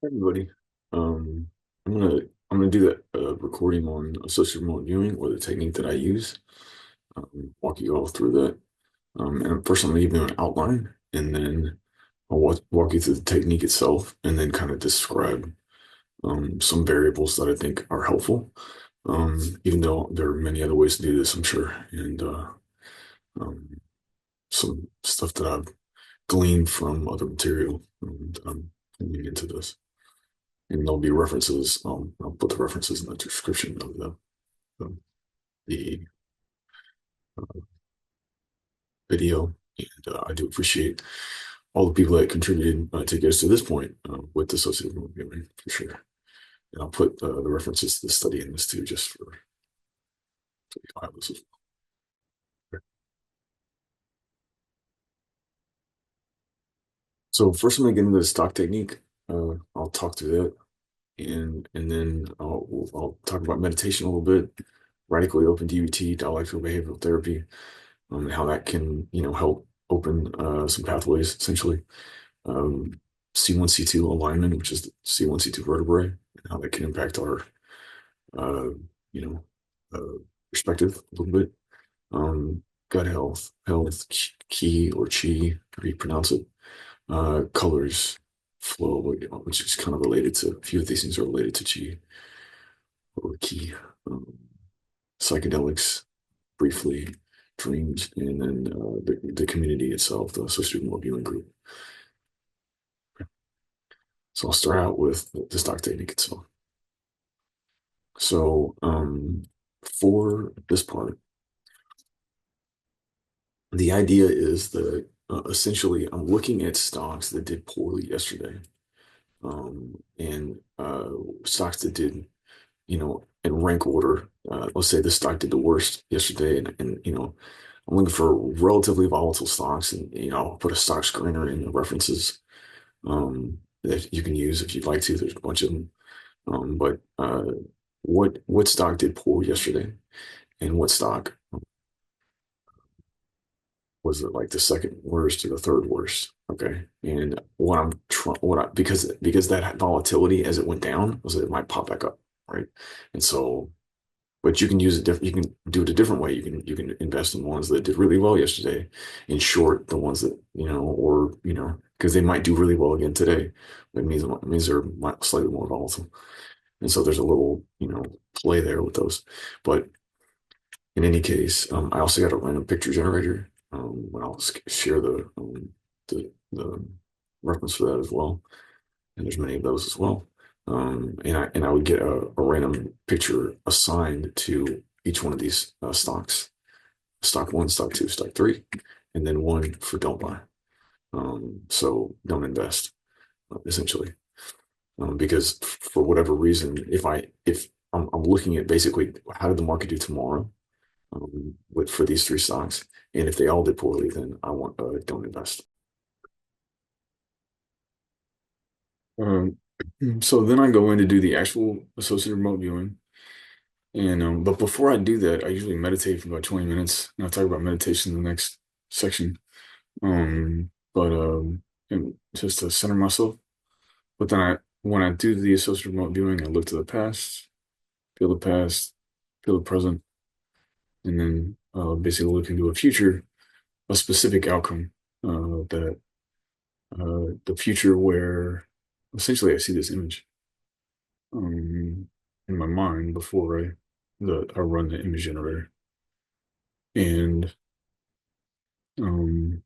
Everybody, um, I'm gonna do that recording on associative remote viewing or the technique that I use. Walk you all through that. And first, I'm gonna give you an outline, and then I'll walk you through the technique itself, and then kind of describe some variables that I think are helpful. Even though there are many other ways to do this, I'm sure, and um, some stuff that I've gleaned from other material that I'm putting into this. And there'll be references. I'll put the references in the description of the uh, video. And I do appreciate all the people that contributed to get us to this point with the associative movement for sure. And I'll put the references to the study in this too, just for you to have this as well. So first, I'm going to get into the stock technique. I'll talk through that, and then I'll talk about meditation a little bit, radically open DBT, dialectical behavioral therapy, and how that can, help open some pathways, essentially. Um, C1, C2 alignment, which is the C1, C2 vertebrae, and how that can impact our, uh, you know, perspective a little bit. Gut health, ki or chi, how you pronounce it. Colors, flow, which is kind of related to, a few of these things are related to chi or ki. Um, Psychedelics, briefly, dreams, and then the community itself, the associative remote viewing group. So I'll start out with the stock technique itself. So for this part, the idea is that essentially I'm looking at stocks that did poorly yesterday, and stocks that did, in rank order. Let's say the stock did the worst yesterday, and I'm looking for relatively volatile stocks, and I'll put a stock screener in the references that you can use if you'd like to. There's a bunch of them. But what stock did poor yesterday, and what stock was it, like the second worst or the third worst? Okay, and what I'm trying, because that volatility as it went down was that it might pop back up, right? And so, but you can use it different. You can do it a different way. You can invest in ones that did really well yesterday, and short the ones that or because they might do really well again today. It means they're slightly more volatile. And so there's a little, play there with those. But in any case, I also got a random picture generator. And I'll share the reference for that as well. And there's many of those as well. And I would get a random picture assigned to each one of these stocks. Stock one, stock two, stock three, and then one for don't buy. So don't invest, essentially. Because for whatever reason, if I'm looking at basically how did the market do tomorrow for these three stocks, and if they all did poorly, then I want don't invest. Um, so then I go in to do the actual associative remote viewing, and but before I do that, I usually meditate for about 20 minutes, and I'll talk about meditation in the next section. But and just to center myself. But then when I do the associative remote viewing, I look to the past, feel the past, feel the present, and then basically look into a future, a specific outcome, that the future where essentially I see this image in my mind before I run the image generator, and um,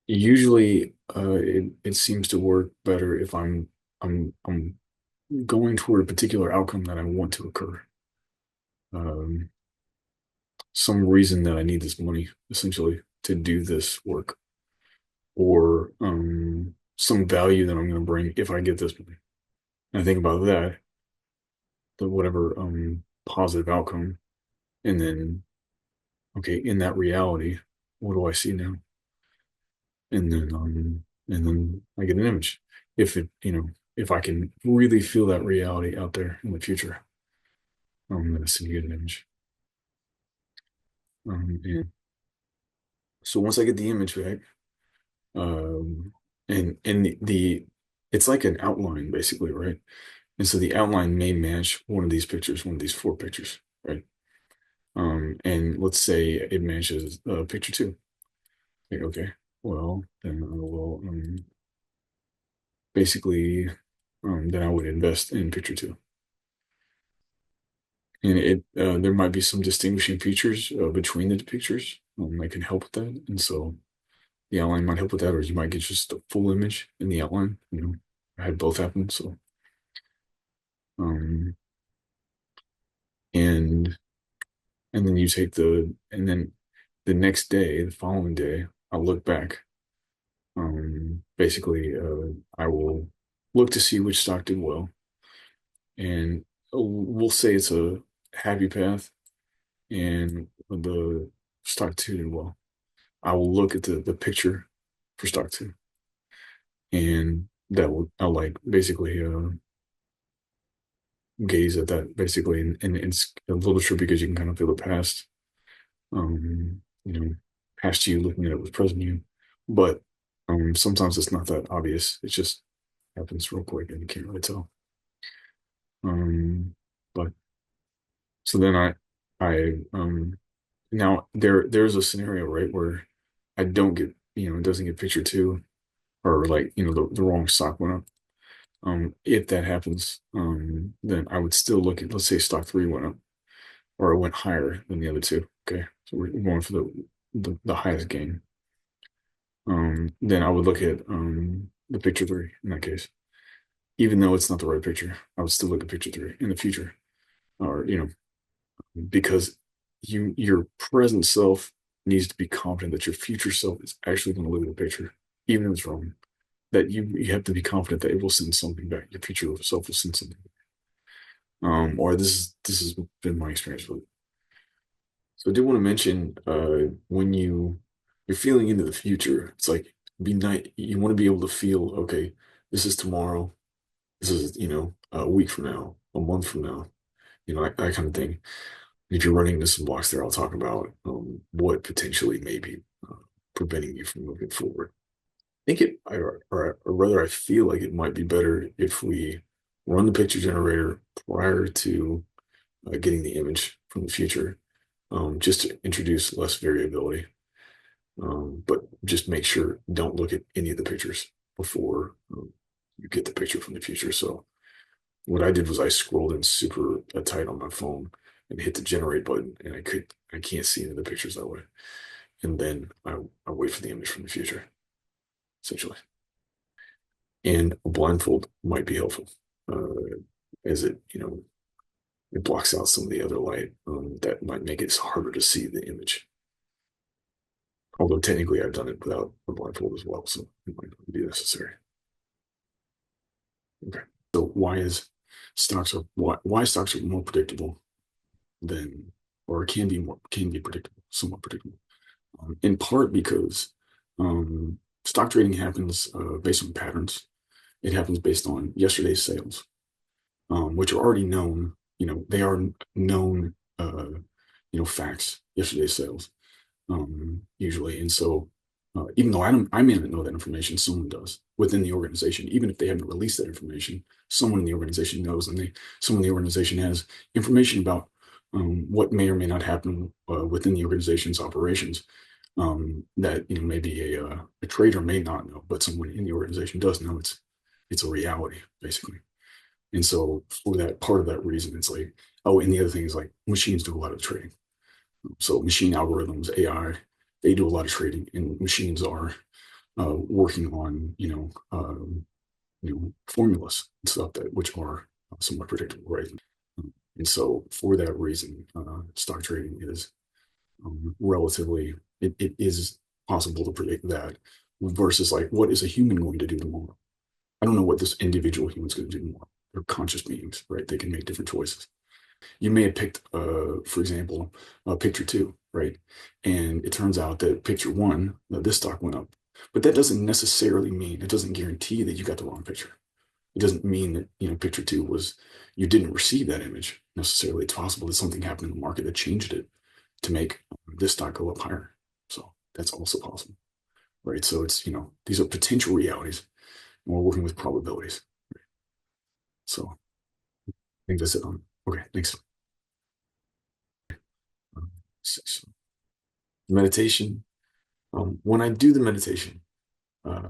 usually it seems to work better if I'm going toward a particular outcome that I want to occur. Um, some reason that I need this money essentially to do this work, or some value that I'm going to bring if I get this money. And I think about that, the whatever positive outcome, and then okay, in that reality, what do I see now? And then I get an image. If if I can really feel that reality out there in the future, I'm going to see get an image. And so once I get the image back, um, and the it's like an outline basically, right? And so the outline may match one of these pictures, one of these four pictures, right? And let's say it matches picture two. Like, okay, well, then I will basically then I would invest in picture two. And it there might be some distinguishing features between the pictures that can help with that. And so the outline might help with that, or you might get just a full image in the outline. I had both happen. So um, and and then you take and then the next day, the following day, I'll look back. Basically, I will look to see which stock did well, and we'll say it's a happy path, and the stock two did well. I will look at the picture for stock two, and that will I'll like basically gaze at that basically, and it's a little tricky because you can kind of feel it past, past you looking at it with present you, but sometimes it's not that obvious. It just happens real quick and you can't really tell. Um, but so then I now there's a scenario right where I don't get it doesn't get picture two or like the wrong stock went up. If that happens, then I would still look at, let's say stock three went up or it went higher than the other two. Okay, so we're going for the highest gain. Then I would look at the picture three in that case, even though it's not the right picture. I would still look at picture three in the future, or because your present self needs to be confident that your future self is actually going to look at the picture, even if it's wrong. That you have to be confident that it will send something back. Your future self will send something. Or this has been my experience with it. So I do want to mention when you're feeling into the future, it's like be nice. You want to be able to feel, okay, this is tomorrow. This is, a week from now, a month from now, that kind of thing. If you're running into some blocks there, I'll talk about what potentially may be preventing you from moving forward. I think or rather, I feel like it might be better if we run the picture generator prior to getting the image from the future, just to introduce less variability. But just make sure don't look at any of the pictures before you get the picture from the future. So what I did was I scrolled in super tight on my phone and hit the generate button, and I can't see any of the pictures that way. And then I wait for the image from the future, essentially. And a blindfold might be helpful, as it blocks out some of the other light that might make it harder to see the image. Although technically I've done it without a blindfold as well, so it might not be necessary. Okay. So why stocks are more predictable than or can be predictable, somewhat predictable. In part because stock trading happens based on patterns. It happens based on yesterday's sales, which are already known. They are known, facts. Yesterday's sales, usually, and so even though I may not know that information, someone does within the organization. Even if they haven't released that information, someone in the organization knows, and someone in the organization has information about what may or may not happen within the organization's operations. That maybe a trader may not know, but someone in the organization does know. It's a reality basically. And so for that part of that reason, it's like, oh, and the other thing is like machines do a lot of trading. So machine algorithms, AI, they do a lot of trading, and machines are working on formulas and stuff that which are somewhat predictable, right? And so for that reason, stock trading is relatively it is possible to predict that versus like what is a human going to do tomorrow? I don't know what this individual human's going to do tomorrow. They're conscious beings, right? They can make different choices. You may have picked, for example, picture two, right? And it turns out that picture one, this stock went up. But that doesn't necessarily mean, it doesn't guarantee that you got the wrong picture. It doesn't mean that, picture two was, you didn't receive that image necessarily. It's possible that something happened in the market that changed it to make this stock go up higher. So that's also possible, right? So it's, these are potential realities. we're working with probabilities. So I think that's it. Okay, thanks. Um, so meditation. When I do uh,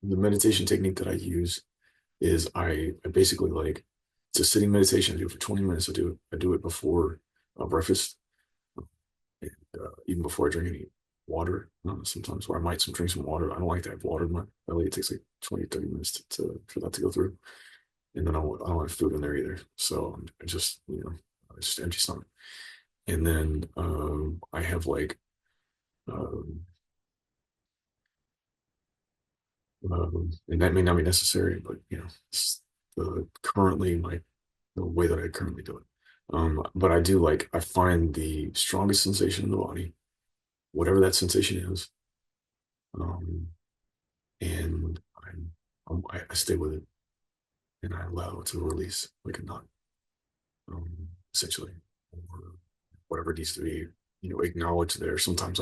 the meditation technique that I use is I basically like it's a sitting meditation. I do it for 20 minutes. I do it before breakfast, and even before I drink any water. Sometimes, or I might drink some water. I don't like to have water in my belly. It takes like 20, 30 minutes for that to go through. And then I don't have food in there either. So I just, it's just empty stomach. And then I have like, um, and that may not be necessary, but it's currently the way that I currently do it. But I do like, I find the strongest sensation in the body, whatever that sensation is, um, and I stay with it and I allow it to release like a knot, essentially, or whatever needs to be, acknowledged there. Sometimes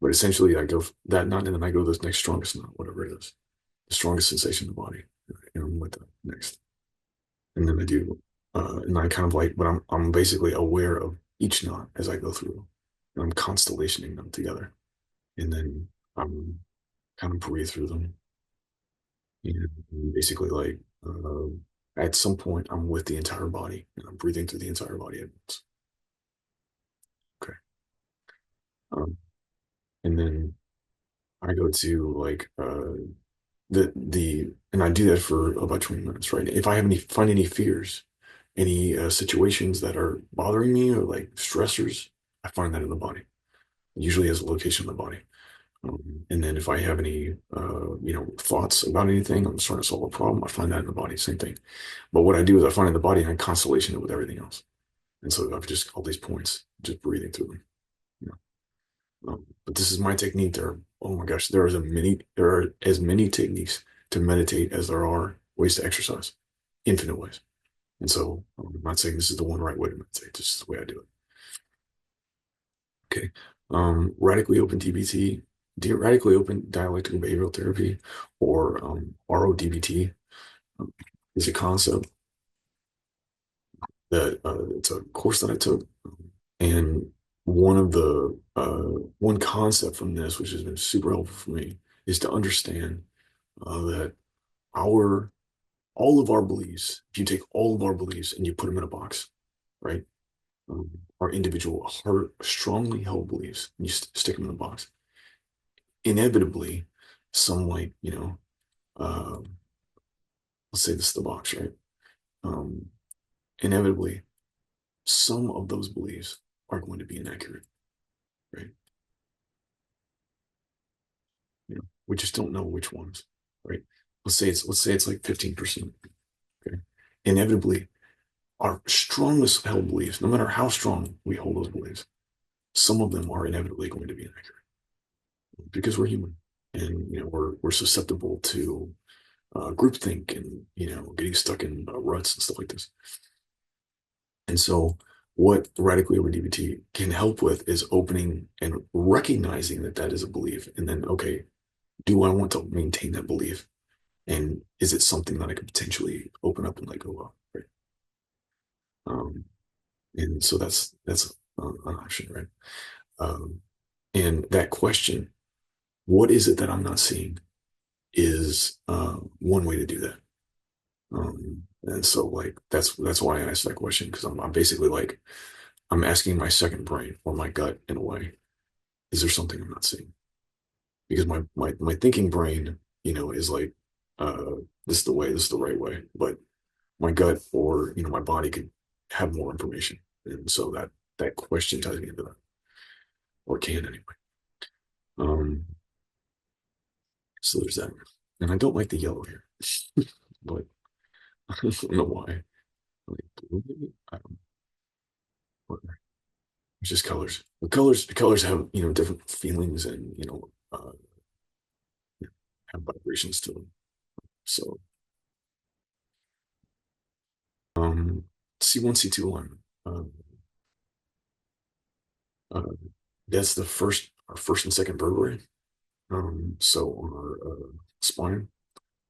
but essentially I go that knot and then I go this next strongest knot, whatever it is, the strongest sensation in the body, and I'm with that next. And then and I kind of like, but I'm basically aware of each knot as I go through, and I'm constellationing them together, and then I'm kind of breathe through them, and basically like at some point I'm with the entire body, and I'm breathing through the entire body at once. Okay, um, and then I go to like and I do that for about 20 minutes, right? If I find any fears, any situations that are bothering me or like stressors, I find that in the body. It usually has a location in the body. And then if I have any thoughts about anything, I'm just trying to solve a problem, I find that in the body, same thing. But what I do is I find in the body and I constellation it with everything else. And so I've just all these points, just breathing through them. You but this is my technique. Oh my gosh, there are as many techniques to meditate as there are ways to exercise, infinite ways. And so I'm not saying this is the one right way to meditate. This is the way I do it. Okay. Radically open DBT, radically open dialectical behavioral therapy, or RODBT, um, is a concept that it's a course that I took. And one concept from this, which has been super helpful for me, is to understand that our all of our beliefs, if you take all of our beliefs and you put them in a box, right? Our individual, strongly held beliefs, and you stick them in a box. Inevitably, some like, let's say this is the box, right? Um, Inevitably, some of those beliefs are going to be inaccurate, right? We just don't know which ones, right? Let's say it's like 15%. Okay. Inevitably, our strongest held beliefs, no matter how strong we hold those beliefs, some of them are inevitably going to be inaccurate because we're human and we're susceptible to groupthink and getting stuck in ruts and stuff like this. And so, what radically open DBT can help with is opening and recognizing that that is a belief, and then okay, do I want to maintain that belief? And is it something that I could potentially open up and let go of? Right. Um, and so that's an option, right? Um, and that question, what is it that I'm not seeing, is one way to do that. And so like that's why I asked that question because I'm basically like I'm asking my second brain or my gut in a way, is there something I'm not seeing? Because my thinking brain, is like, uh, this is the way, this is the right way, but my gut or my body could have more information, and so that question ties me into that, or can anyway. Um, so there's that, and I don't like the yellow here, but I don't know why. Like blue, maybe? I don't know. It's just colors. The colors have different feelings and have vibrations to them. So C1 C2 alignment. Uh, that's our first and second vertebrae. So on our spine,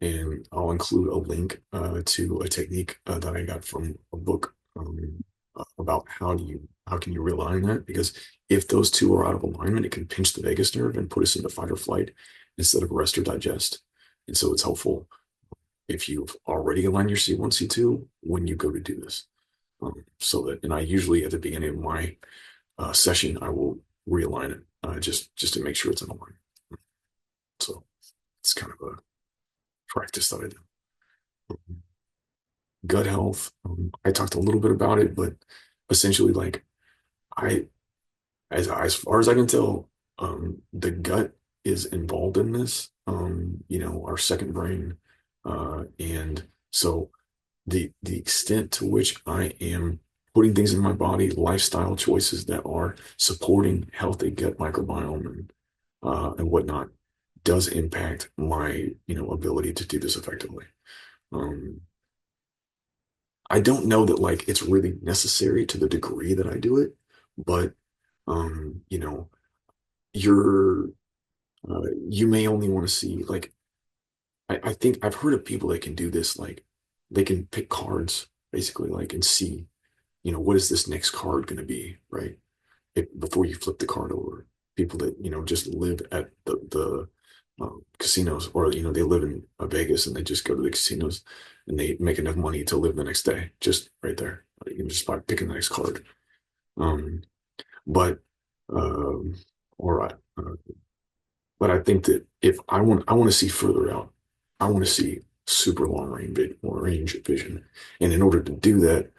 and I'll include a link to a technique that I got from a book about how can you realign that, because if those two are out of alignment, it can pinch the vagus nerve and put us into fight or flight instead of rest or digest. And so it's helpful if you've already aligned your C1, C2 when you go to do this. So that, and I usually at the beginning of my session, I will realign it just to make sure it's in alignment. So it's kind of a practice that I do. Gut health. I talked a little bit about it, but essentially, like I, as far as I can tell, the gut is involved in this. Our second brain, and so the extent to which I am putting things in my body, lifestyle choices that are supporting healthy gut microbiome and whatnot, does impact my ability to do this effectively. Um, I don't know that like it's really necessary to the degree that I do it, but um, you know, you're you may only want to see like I think I've heard of people that can do this, like they can pick cards basically like and see, what is this next card going to be, right? Before you flip the card over. People that, just live at the casinos, or, they live in Vegas and they just go to the casinos and they make enough money to live the next day, just right there. You can just by picking the next card. Um, but, um, or, but I think that if I want to see further out. I want to see super long range vision. And in order to do that,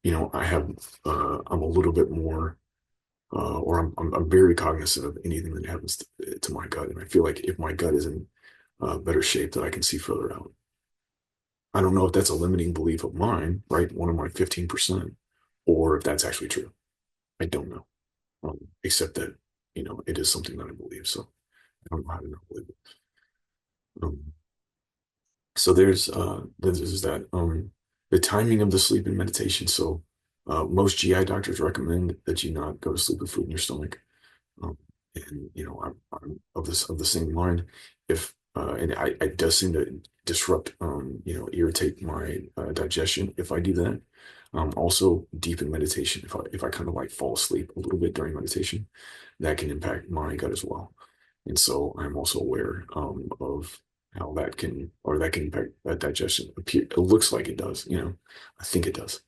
I'm a little bit more or I'm very cognizant of anything that happens to my gut. And I feel like if my gut is in better shape, that I can see further out. I don't know if that's a limiting belief of mine, right? One of my 15%, or if that's actually true. I don't know. Except that, it is something that I believe. So I don't know how to not believe it. Um, so there's that. The timing of the sleep and meditation. So most GI doctors recommend that you not go to sleep with food in your stomach. Um, and I'm of the same mind. If and it does seem to disrupt, irritate my digestion if I do that. Also, deep in meditation, if I kind of like fall asleep a little bit during meditation, that can impact my gut as well. And so I'm also aware of how that can impact that digestion. It looks like it does, I think it does,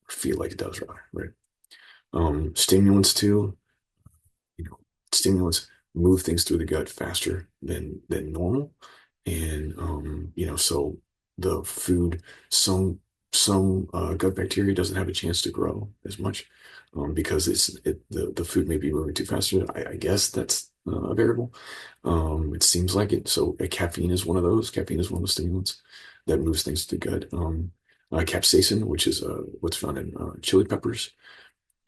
or feel like it does, rather, right? Stimulants too. you know, Stimulants move things through the gut faster than normal. And so the food, some gut bacteria doesn't have a chance to grow as much because the food may be moving too fast. I guess that's a variable. It seems like it. So caffeine is one of those. Caffeine is one of the stimulants that moves things to the gut. Capsaicin, which is what's found in chili peppers,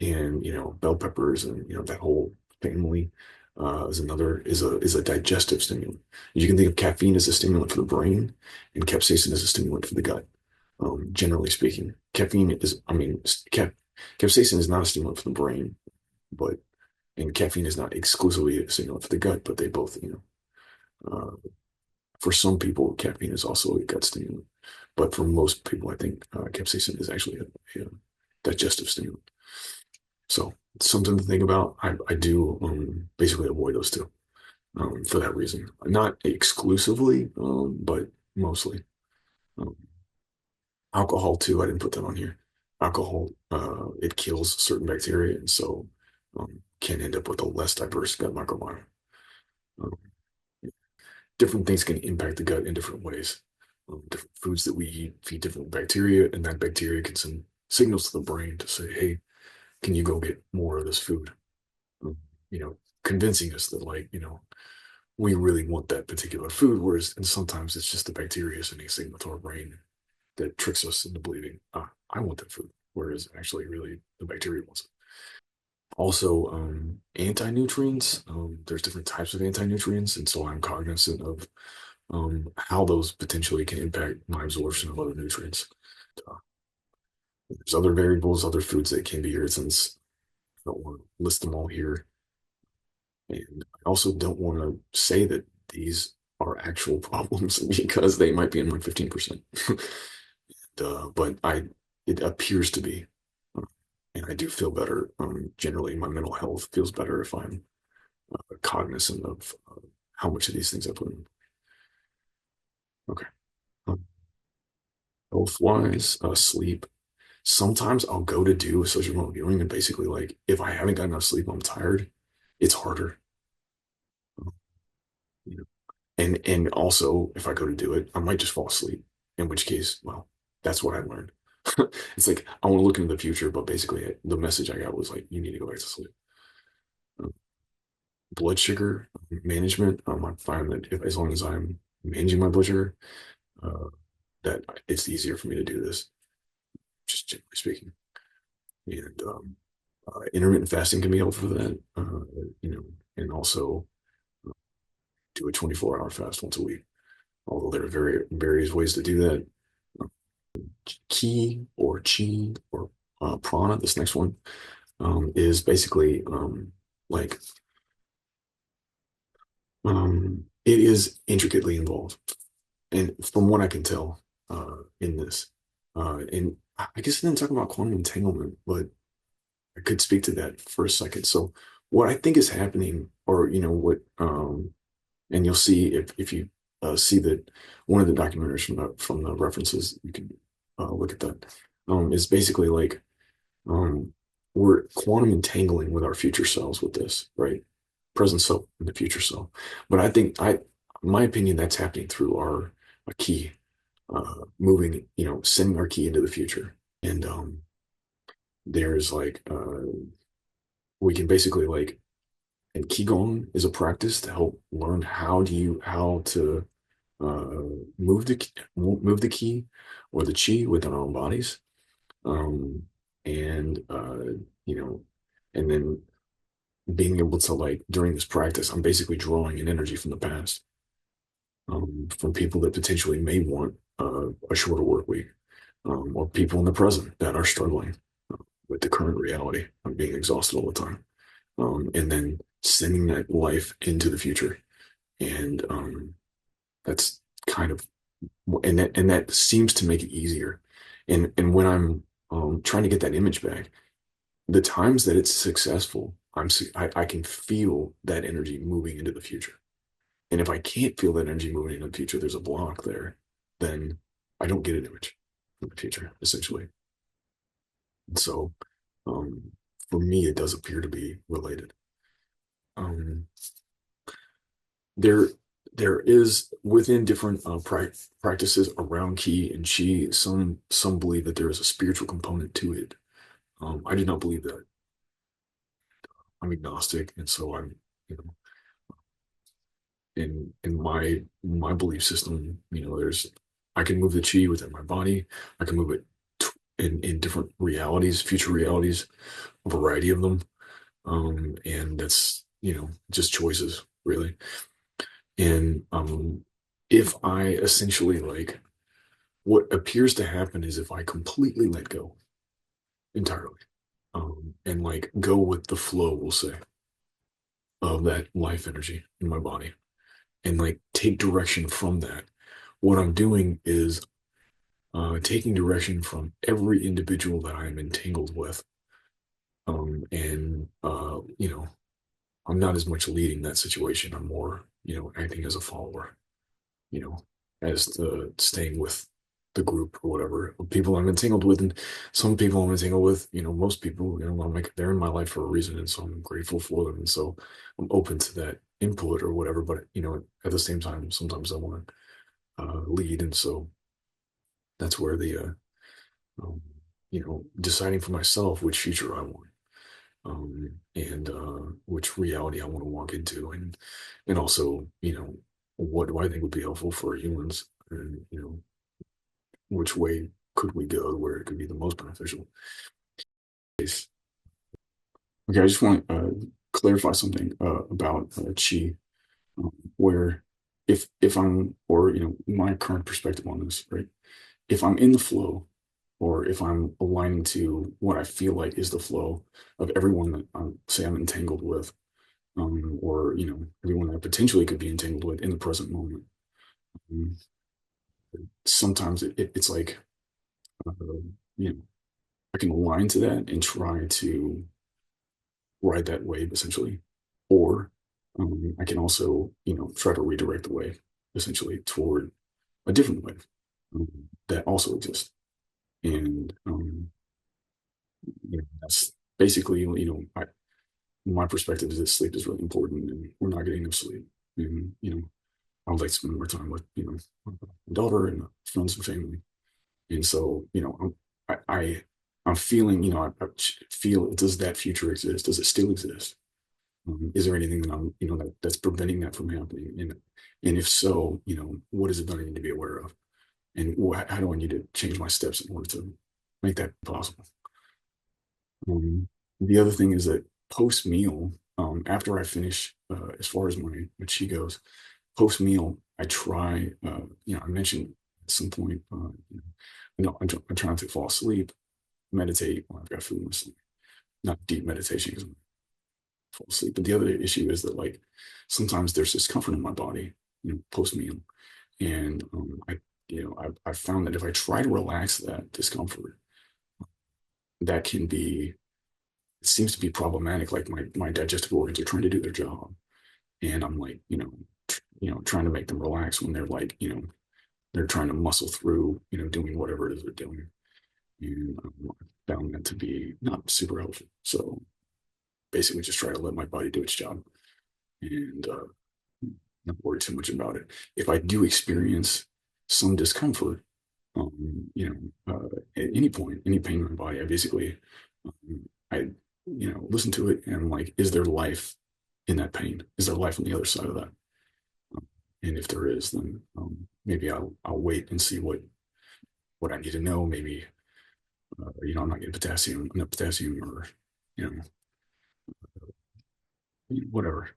and bell peppers, and that whole family is a digestive stimulant. You can think of caffeine as a stimulant for the brain, and capsaicin as a stimulant for the gut. Generally speaking, capsaicin is not a stimulant for the brain, but and caffeine is not exclusively a stimulant for the gut, but they both, for some people, caffeine is also a gut stimulant. But for most people, I think capsaicin is actually a digestive stimulant. So it's something to think about. I do basically avoid those two for that reason. Not exclusively, but mostly. Um, Alcohol too. I didn't put that on here. Alcohol, it kills certain bacteria, and so can end up with a less diverse gut microbiome. Um, Different things can impact the gut in different ways. Different foods that we eat feed different bacteria, and that bacteria can send signals to the brain to say, "Hey, can you go get more of this food?" um, convincing us that like, we really want that particular food. Whereas, and sometimes it's just the bacteria sending a signal to our brain that tricks us into believing, I want that food. Whereas actually, really, the bacteria wants it. Also, anti-nutrients. There's different types of anti-nutrients, and so I'm cognizant of how those potentially can impact my absorption of other nutrients. Uh, there's other variables, other foods that can be irritants. I don't want to list them all here. And I also don't want to say that these are actual problems because they might be in my 15%. But it appears to be. Uh, And I do feel better. Generally, my mental health feels better if I'm cognizant of how much of these things I put in. Okay. Um, Health wise, sleep. Sometimes I'll go to do a social remote viewing, and basically, like, if I haven't got enough sleep, I'm tired. It's harder. You know? And also, if I go to do it, I might just fall asleep. In which case, well, that's what I learned. It's like I want to look into the future, but basically, the message I got was like, you need to go back to sleep. Um, Blood sugar management. I find that if, as long as I'm managing my blood sugar, uh, that it's easier for me to do this, just generally speaking. And intermittent fasting can be helpful for that. And also do a 24-hour fast once a week. Although there are various ways to do that. Ki or chi or prana, this next one, is basically like it is intricately involved, and from what I can tell in this, and I guess I didn't talk about quantum entanglement, but I could speak to that for a second. So what I think is happening, or what, and you'll see if you see that one of the documentaries from the references, you can look at that. Is basically like um, we're quantum entangling with our future selves with this, right? Present self and the future self. But I think my opinion, that's happening through our a key, moving, sending our key into the future. And there's like we can basically like, and qigong is a practice to help learn how to uh, move the key or the chi within our own bodies. Um, and you know, and then being able to, like, during this practice, I'm basically drawing an energy from the past, from people that potentially may want a shorter work week, or people in the present that are struggling with the current reality of being exhausted all the time, and then sending that life into the future. And that's kind of, and that seems to make it easier. And when I'm trying to get that image back, the times that it's successful, I can feel that energy moving into the future. And if I can't feel that energy moving into the future, there's a block there, then I don't get an image in the future, essentially. And so, um, for me, it does appear to be related. Um, there, there is within different practices around Ki and Chi, some believe that there is a spiritual component to it. I do not believe that. I'm agnostic, and so I'm, you know, in my belief system, there's I can move the chi within my body. I can move it in different realities, future realities, a variety of them. And that's, just choices, really. And if I essentially, like, what appears to happen is if I completely let go entirely, and like go with the flow, we'll say, of that life energy in my body, and like take direction from that. What I'm doing is taking direction from every individual that I am entangled with. And I'm not as much leading that situation. I'm more, acting as a follower, you know, as the staying with the group or whatever people I'm entangled with. And some people I'm entangled with, most people, I'm like, they're in my life for a reason. And so I'm grateful for them. And so I'm open to that input or whatever. But, at the same time, sometimes I want to lead. And so that's where um, deciding for myself which future I want, and which reality I want to walk into, and also, what do I think would be helpful for humans, and which way could we go where it could be the most beneficial. Yes. Okay, I just want to clarify something about chi, where if I'm, or my current perspective on this, right? If I'm in the flow, or if I'm aligning to what I feel like is the flow of everyone that I'm entangled with, or everyone that potentially could be entangled with in the present moment. Um, Sometimes it's like uh, you know I can align to that and try to ride that wave essentially, or I can also try to redirect the wave essentially toward a different wave that also exists. And that's basically, my perspective is that sleep is really important, and we're not getting enough sleep. And I would like to spend more time with my daughter and friends and family. And so I'm feeling, I feel, does that future exist? Does it still exist? Is there anything that that's preventing that from happening? And if so, what is it that I need to be aware of? And how do I need to change my steps in order to make that possible? Um, the other thing is that post meal, after I finish, as far as my chi goes, post meal, I try, I mentioned at some point, I'm trying to fall asleep, meditate when I've got food in my sleep. Not deep meditation because I fall asleep. But the other issue is that like sometimes there's discomfort in my body, post meal, and I found that if I try to relax that discomfort, that can be it seems to be problematic. Like my digestive organs are trying to do their job, and I'm like, trying to make them relax when they're like, they're trying to muscle through, doing whatever it is they're doing. And I found that to be not super helpful. So basically, just try to let my body do its job and not worry too much about it. If I do experience some discomfort, at any point, any pain in my body, I basically, I, listen to it and I'm like, is there life in that pain? Is there life on the other side of that? And if there is, then maybe I'll wait and see what I need to know. Maybe I'm not getting potassium, enough potassium, or you know whatever.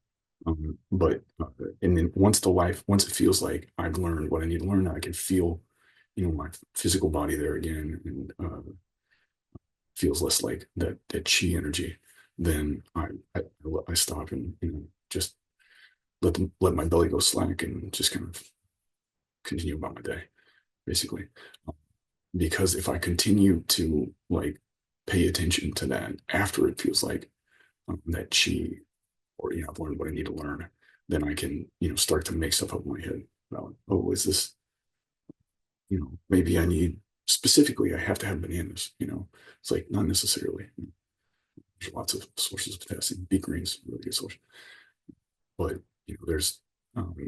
But and then once it feels like I've learned what I need to learn, I can feel my physical body there again, and feels less like that chi energy. Then I stop and just let my belly go slack and just kind of continue about my day, basically. Because if I continue to like pay attention to that after it feels like that chi, or I've learned what I need to learn, then I can start to make stuff up in my head about, oh, is this maybe I need specifically I have to have bananas. It's like not necessarily. There's lots of sources of potassium. Beet greens really good source, but there's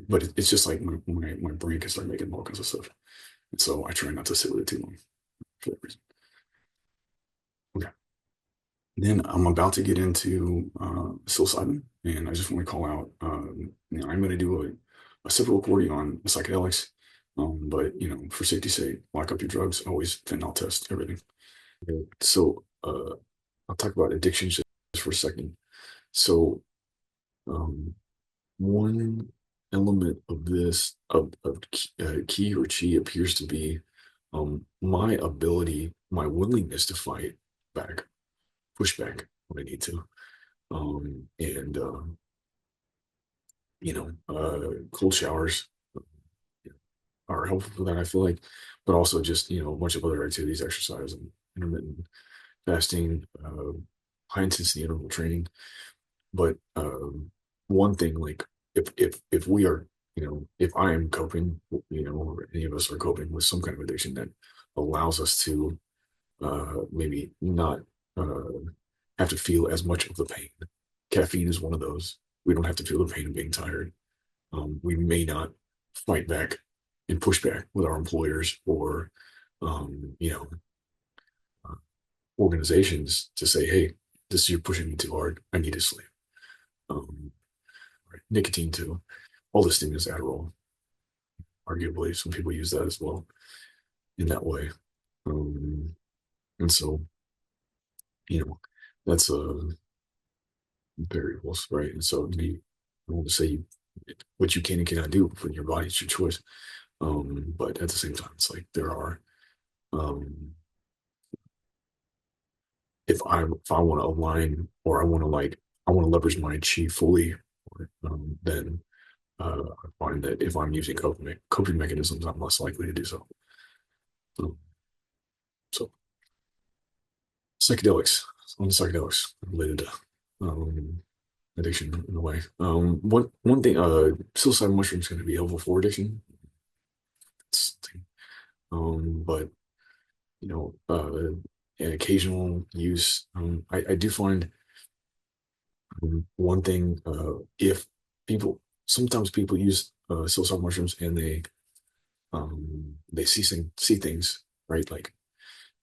but it's just like my brain can start making all kinds of stuff, and so I try not to sit with it too long for that reason. Okay. Then I'm about to get into psilocybin, and I just want to call out, I'm going to do a separate recording on psychedelics, but for safety's sake, lock up your drugs. Always fentanyl test everything. So I'll talk about addictions just for a second. So um, one element of this of key or chi appears to be my ability, my willingness to fight back, push back when I need to. And cold showers are helpful for that, I feel like, but also just a bunch of other activities, exercise and intermittent fasting, high intensity interval training. But one thing, like if we are, if I am coping, or any of us are coping with some kind of addiction that allows us to maybe not uh, have to feel as much of the pain. Caffeine is one of those. We don't have to feel the pain of being tired. We may not fight back and push back with our employers or, you know, uh, organizations to say, hey, this you're pushing me too hard. I need to sleep. Um, right. Nicotine too. All the stimulants, Adderall, arguably some people use that as well in that way. Um, and so, you know, that's variables, right? And so I want to say what you can and cannot do for your body. It's your choice. But at the same time, it's like there are um if I want to align or I want to like I want to leverage my chi fully, then I find that if I'm using coping mechanisms, I'm less likely to do so. Um, so psychedelics, on psychedelics related to addiction in a way. One thing, psilocybin mushrooms going to be helpful for addiction. It's, but an occasional use. I do find one thing, if people sometimes people use psilocybin mushrooms and they see things, right? Like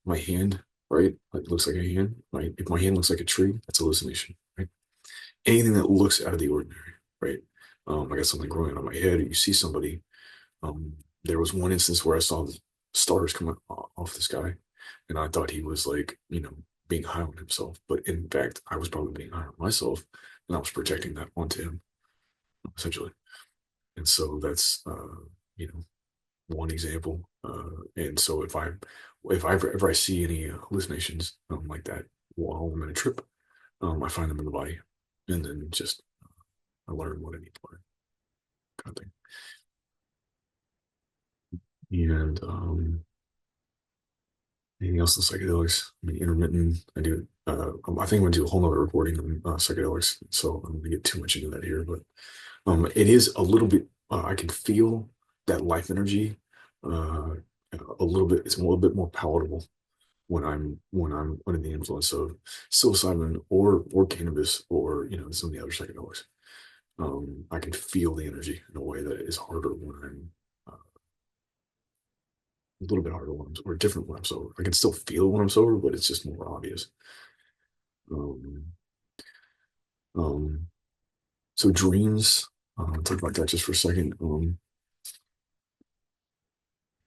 my hand, right? Like looks like a hand, right? If my hand looks like a tree, that's hallucination, right? Anything that looks out of the ordinary, right? I got something growing on my head. You see somebody. Um, there was one instance where I saw the stars coming off the sky, and I thought he was like, being high on himself. But in fact, I was probably being high on myself, and I was projecting that onto him, essentially. And so that's, one example. And so if I see any hallucinations like that while I'm in a trip, I find them in the body, and then just I learn what I need to learn, kind of thing. And anything else in psychedelics? I mean, intermittent. I do. I think I'm gonna do a whole nother recording on psychedelics, so I'm gonna get too much into that here. But it is a little bit. I can feel that life energy. Uh, a little bit. It's a little bit more palatable when I'm under the influence of psilocybin or cannabis or some of the other psychedelics. I can feel the energy in a way that is harder when I'm a little bit harder when I'm or different when I'm sober. I can still feel when I'm sober, but it's just more obvious. Um, um, so dreams. Talk about that just for a second.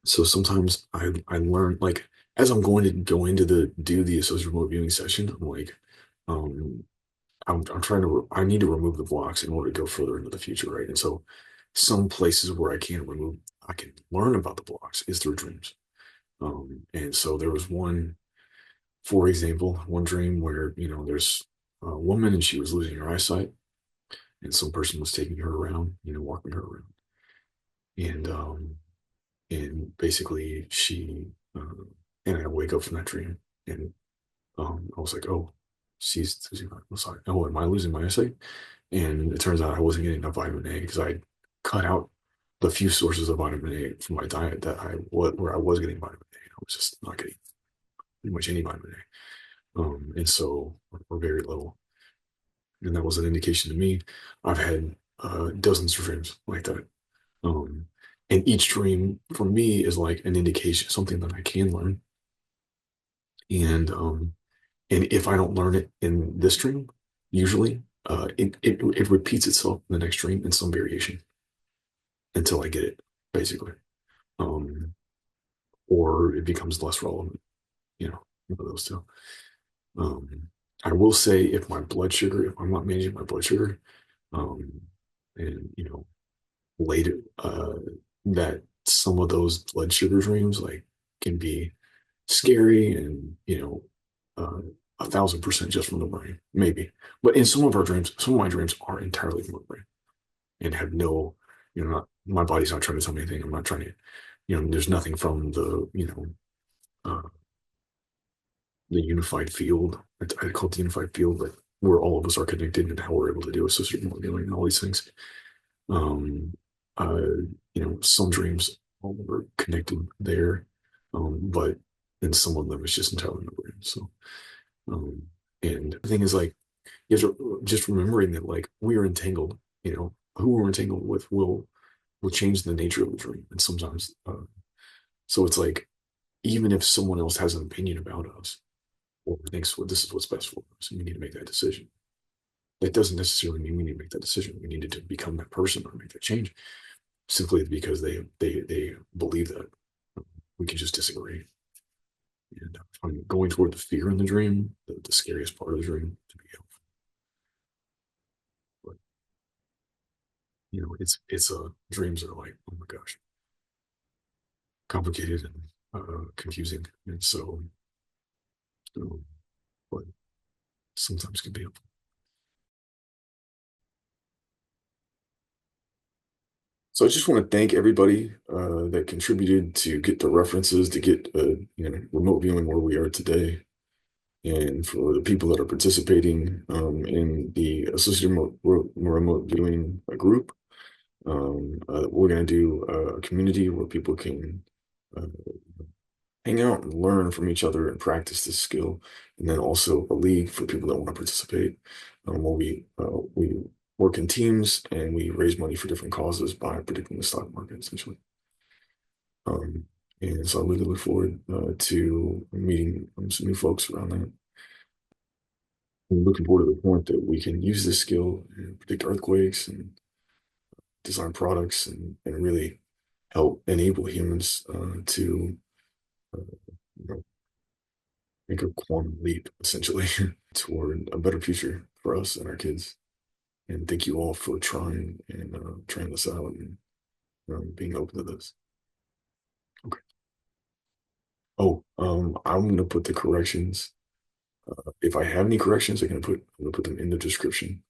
So sometimes I learn like as I'm going to go into the do the associative remote viewing session, I'm like, um, I'm trying to I need to remove the blocks in order to go further into the future, right? And so some places where I can learn about the blocks is through dreams. And so there was one, for example, one dream where there's a woman and she was losing her eyesight, and some person was taking her around, walking her around, and basically uh, and I wake up from that dream, and I was like, oh, she's losing my eyesight. Oh, am I losing my eyesight? And it turns out I wasn't getting enough vitamin A because I cut out the few sources of vitamin A from my diet that where I was getting vitamin A. I was just not getting pretty much any vitamin A. And so, or very little. And that was an indication to me. I've had dozens of dreams like that. Um, and each dream for me is like an indication, something that I can learn. And if I don't learn it in this dream, usually it repeats itself in the next dream in some variation until I get it, basically. Um, or it becomes less relevant, you know, one of those two. Um, I will say if I'm not managing my blood sugar, um, and later that some of those blood sugar dreams like can be scary and 1,000% just from the brain, maybe. But in some of my dreams are entirely from the brain and have no, not my body's not trying to tell me anything. I'm not trying to, there's nothing from the unified field. I call it the unified field, but where all of us are connected and how we're able to do associative modeling and all these things. Um, uh, some dreams are connected there, but in some of them it's just entirely in the brain. So, um, and the thing is like, you have to just remembering that like we are entangled, who we're entangled with will change the nature of the dream. And sometimes, so it's like, even if someone else has an opinion about us or thinks, well, this is what's best for us, and we need to make that decision. That doesn't necessarily mean we need to make that decision. We need to become that person or make that change simply because they believe that. We can just disagree. And I'm going toward the fear in the dream, the scariest part of the dream to be helpful. But it's dreams are like, oh my gosh, complicated and confusing, and so but sometimes can be helpful. So I just want to thank everybody that contributed to get the references to get remote viewing where we are today, and for the people that are participating in the associative remote viewing group. We're going to do a community where people can uh, hang out and learn from each other and practice this skill, and then also a league for people that want to participate, where we work in teams and we raise money for different causes by predicting the stock market, essentially. Um, and so I really look forward to meeting some new folks around that. I'm looking forward to the point that we can use this skill and predict earthquakes and design products and really help enable humans to uh, you know, make a quantum leap, essentially, toward a better future for us and our kids. And thank you all for trying and trying this out and being open to this. Okay. Oh, I'm gonna put the corrections. If I have any corrections, I'm gonna put them in the description.